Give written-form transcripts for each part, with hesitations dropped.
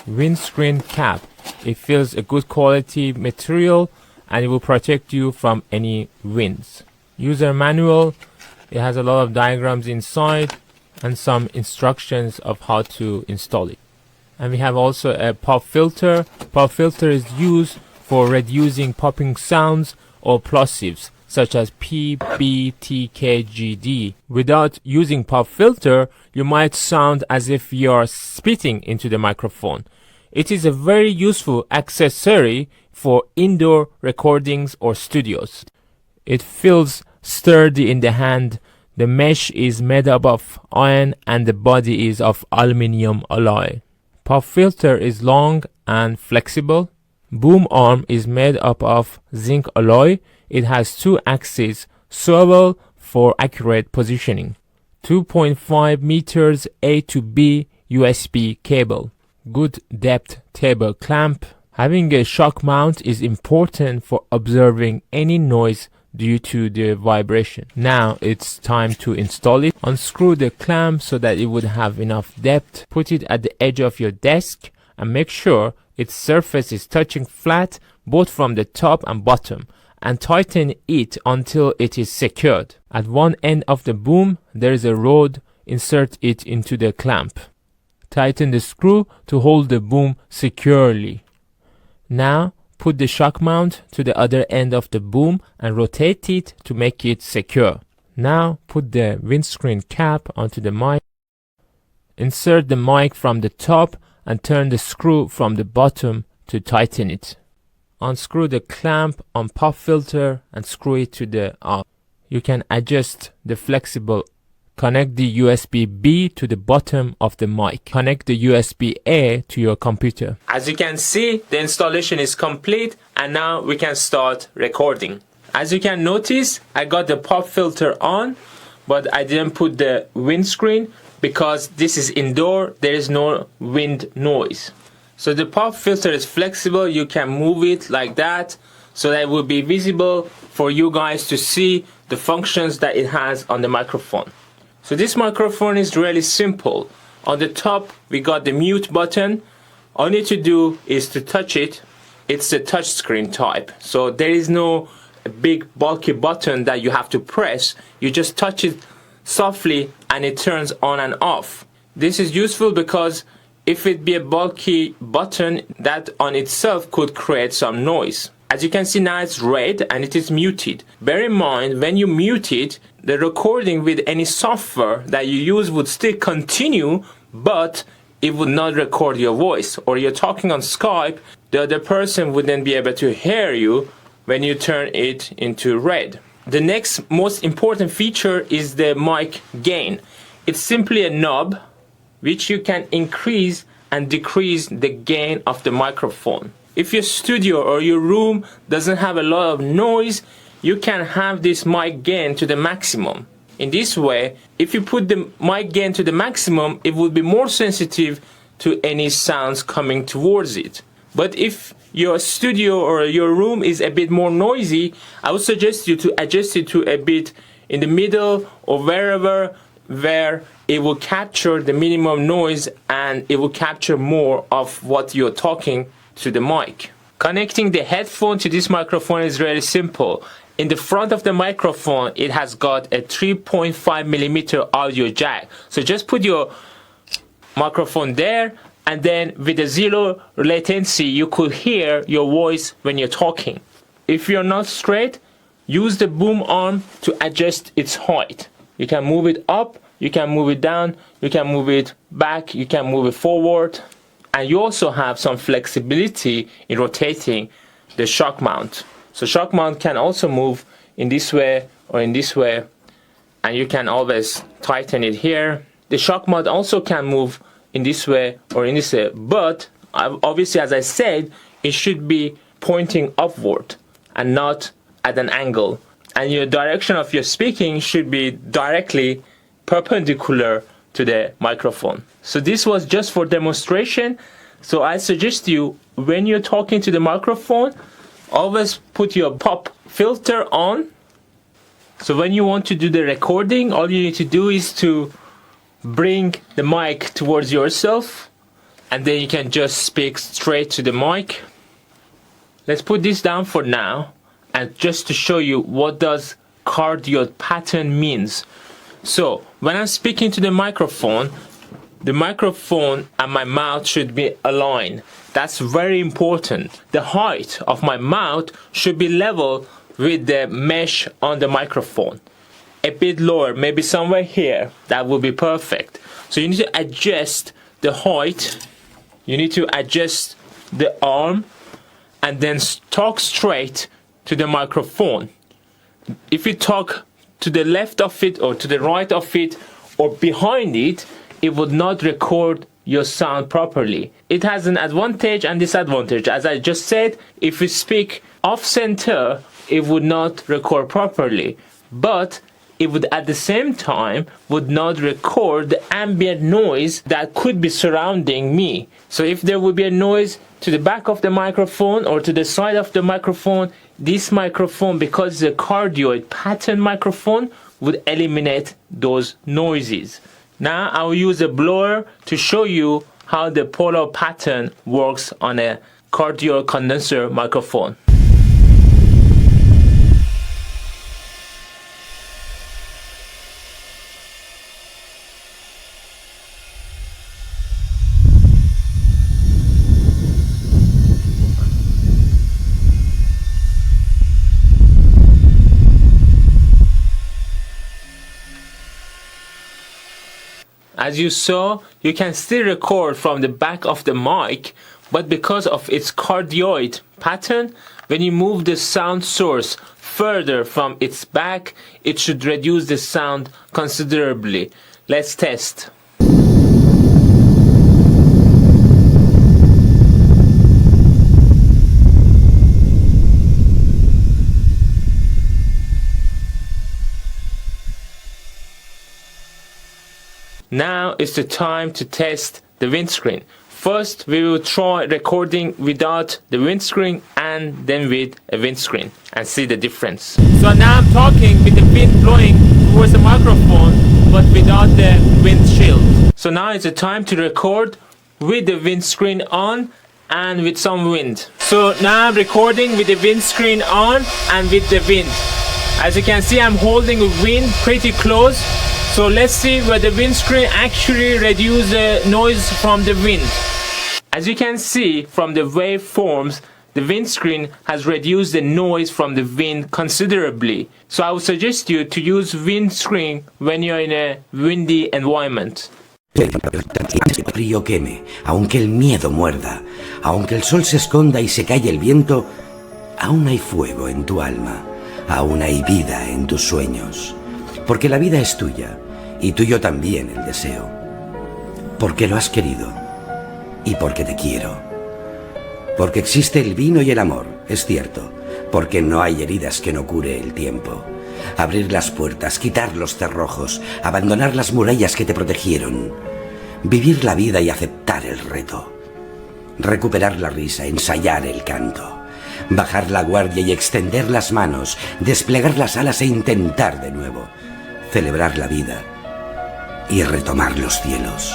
windscreen cap. It feels a good quality material and it will protect you from any winds. User manual, it has a lot of diagrams inside and some instructions of how to install it. And we have also a pop filter. Pop filter is used for reducing popping sounds or plosives such as P, B, T, K, G, D. Without using pop filter, you might sound as if you are spitting into the microphone. It is a very useful accessory for indoor recordings or studios. It feels sturdy in the hand. The mesh is made up of iron and the body is of aluminium alloy. Pop filter is long and flexible. Boom arm is made up of zinc alloy. It has 2 axes, swivel for accurate positioning. 2.5 meters A to B USB cable. Good depth table clamp. Having a shock mount is important for observing any noise due to the vibration. Now it's time to install it. Unscrew the clamp so that it would have enough depth. Put it at the edge of your desk and make sure its surface is touching flat both from the top and bottom, and tighten it until it is secured. At one end of the boom there is a rod. Insert it into the clamp. Tighten the screw to hold the boom securely. Now put the shock mount to the other end of the boom and rotate it to make it secure. Now put the windscreen cap onto the mic. Insert the mic from the top and turn the screw from the bottom to tighten it. Unscrew the clamp on pop filter and screw it to the arm. You can adjust the flexible. Connect the USB-B to the bottom of the mic. Connect the USB-A to your computer. As you can see, the installation is complete and now we can start recording. As you can notice, I got the pop filter on, but I didn't put the windscreen because this is indoor, there is no wind noise. So the pop filter is flexible, you can move it like that so that it will be visible for you guys to see the functions that it has on the microphone. So this microphone is really simple. On the top we got the mute button. All you need to do is to touch it. It's the touch screen type. So there is no big bulky button that you have to press. You just touch it softly and it turns on and off. This is useful because if it be a bulky button, that on itself could create some noise. As you can see now it's red and it is muted. Bear in mind when you mute it, the recording with any software that you use would still continue, but it would not record your voice. Or you're talking on Skype, the other person wouldn't be able to hear you when you turn it into red. The next most important feature is the mic gain. It's simply a knob which you can increase and decrease the gain of the microphone. If your studio or your room doesn't have a lot of noise, you can have this mic gain to the maximum. In this way, if you put the mic gain to the maximum, it will be more sensitive to any sounds coming towards it. But if your studio or your room is a bit more noisy, I would suggest you to adjust it to a bit in the middle or wherever where it will capture the minimum noise and it will capture more of what you're talking to the mic. Connecting the headphone to this microphone is really simple. In the front of the microphone, it has got a 3.5mm audio jack. So just put your microphone there, and then with a 0 latency, you could hear your voice when you're talking. If you're not straight, use the boom arm to adjust its height. You can move it up, you can move it down, you can move it back, you can move it forward. And you also have some flexibility in rotating the shock mount. So shock mount can also move in this way or in this way, and you can always tighten it here. The shock mount also can move in this way or in this way, but obviously, as I said, it should be pointing upward and not at an angle. And your direction of your speaking should be directly perpendicular to the microphone. So this was just for demonstration. So I suggest you, when you're talking to the microphone, always put your pop filter on. So when you want to do the recording, all you need to do is to bring the mic towards yourself and then you can just speak straight to the mic. Let's put this down for now, and just to show you what does cardioid pattern means. So when I'm speaking to the microphone and my mouth should be aligned. That's very important. The height of my mouth should be level with the mesh on the microphone. A bit lower, maybe somewhere here, that will be perfect. So you need to adjust the height, you need to adjust the arm, and then talk straight to the microphone. If you talk to the left of it or to the right of it or behind it, it would not record your sound properly. It has an advantage and disadvantage. As I just said, if you speak off center, it would not record properly, but it would at the same time would not record the ambient noise that could be surrounding me. So if there would be a noise to the back of the microphone or to the side of the microphone, this microphone, because it's a cardioid pattern microphone, would eliminate those noises. Now I will use a blower to show you how the polar pattern works on a cardioid condenser microphone. As you saw, you can still record from the back of the mic, but because of its cardioid pattern, when you move the sound source further from its back, it should reduce the sound considerably. Let's test. Now is the time to test the windscreen. First, we will try recording without the windscreen and then with a windscreen and see the difference. So now I'm talking with the wind blowing towards the microphone but without the windshield. So now it's the time to record with the windscreen on and with some wind. So now I'm recording with the windscreen on and with the wind. As you can see, I'm holding the wind pretty close. So let's see where the windscreen actually reduces the noise from the wind. As you can see from the waveforms, the windscreen has reduced the noise from the wind considerably. So I would suggest you to use windscreen when you're in a windy environment. El frío queme, aunque el miedo muerda, aunque el sol se esconda y se calle el viento, aún hay fuego en tu alma, aún hay vida en tus sueños. Porque la vida es tuya, y tuyo también el deseo. Porque lo has querido, y porque te quiero. Porque existe el vino y el amor, es cierto. Porque no hay heridas que no cure el tiempo. Abrir las puertas, quitar los cerrojos, abandonar las murallas que te protegieron. Vivir la vida y aceptar el reto. Recuperar la risa, ensayar el canto. Bajar la guardia y extender las manos, desplegar las alas e intentar de nuevo. Celebrar la vida y retomar los cielos.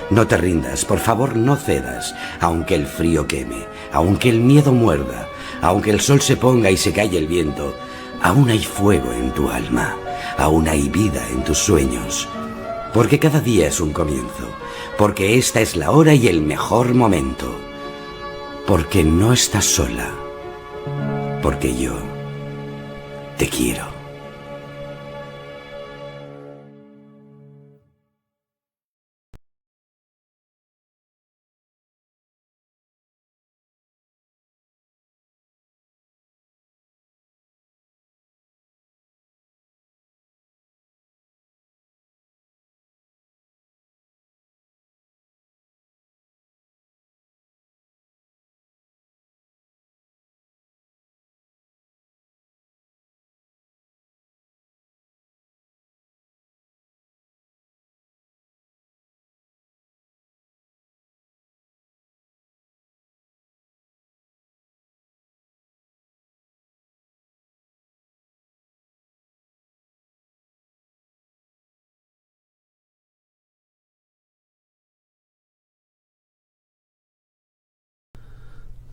No te rindas, por favor no cedas, aunque el frío queme, aunque el miedo muerda, aunque el sol se ponga y se calle el viento, aún hay fuego en tu alma, aún hay vida en tus sueños. Porque cada día es un comienzo, porque esta es la hora y el mejor momento. Porque no estás sola, porque yo te quiero.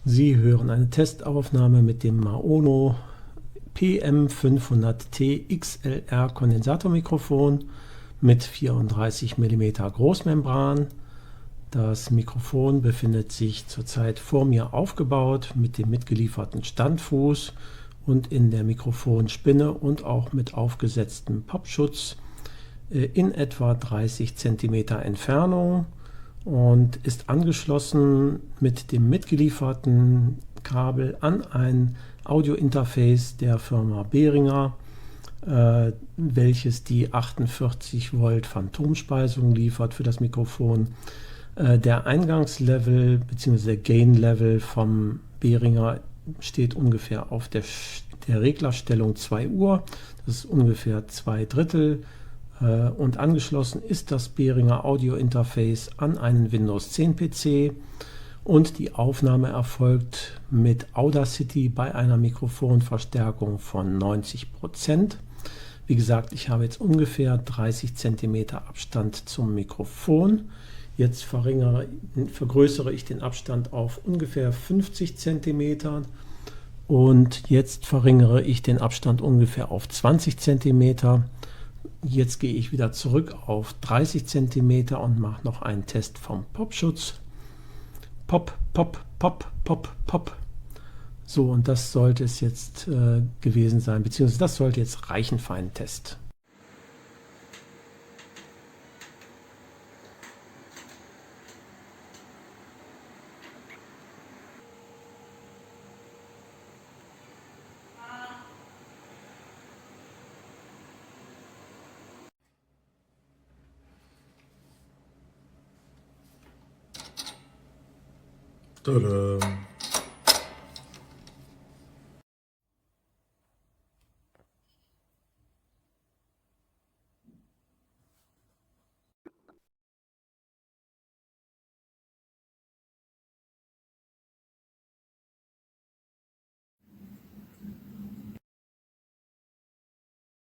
Sie hören eine Testaufnahme mit dem MAONO PM500T XLR Kondensatormikrofon mit 34 mm Großmembran. Das Mikrofon befindet sich zurzeit vor mir aufgebaut mit dem mitgelieferten Standfuß und in der Mikrofonspinne und auch mit aufgesetztem Popschutz in etwa 30 cm Entfernung und ist angeschlossen mit dem mitgelieferten Kabel an ein Audiointerface der Firma Behringer, welches die 48 Volt Phantomspeisung liefert für das Mikrofon. Der Eingangslevel bzw. Gain-Level vom Behringer steht ungefähr auf der Reglerstellung 2 Uhr. Das ist ungefähr 2/3. Und angeschlossen ist das Behringer Audio Interface an einen Windows 10 PC und die Aufnahme erfolgt mit Audacity bei einer Mikrofonverstärkung von 90%. Wie gesagt, ich habe jetzt ungefähr 30 cm Abstand zum Mikrofon. Jetzt vergrößere ich den Abstand auf ungefähr 50 cm und jetzt verringere ich den Abstand ungefähr auf 20 cm. Jetzt gehe ich wieder zurück auf 30 cm und mache noch einen Test vom Popschutz. Pop, pop, pop, pop, pop. So, und das sollte es jetzt gewesen sein, beziehungsweise das sollte jetzt reichen für einen Test. Tadam.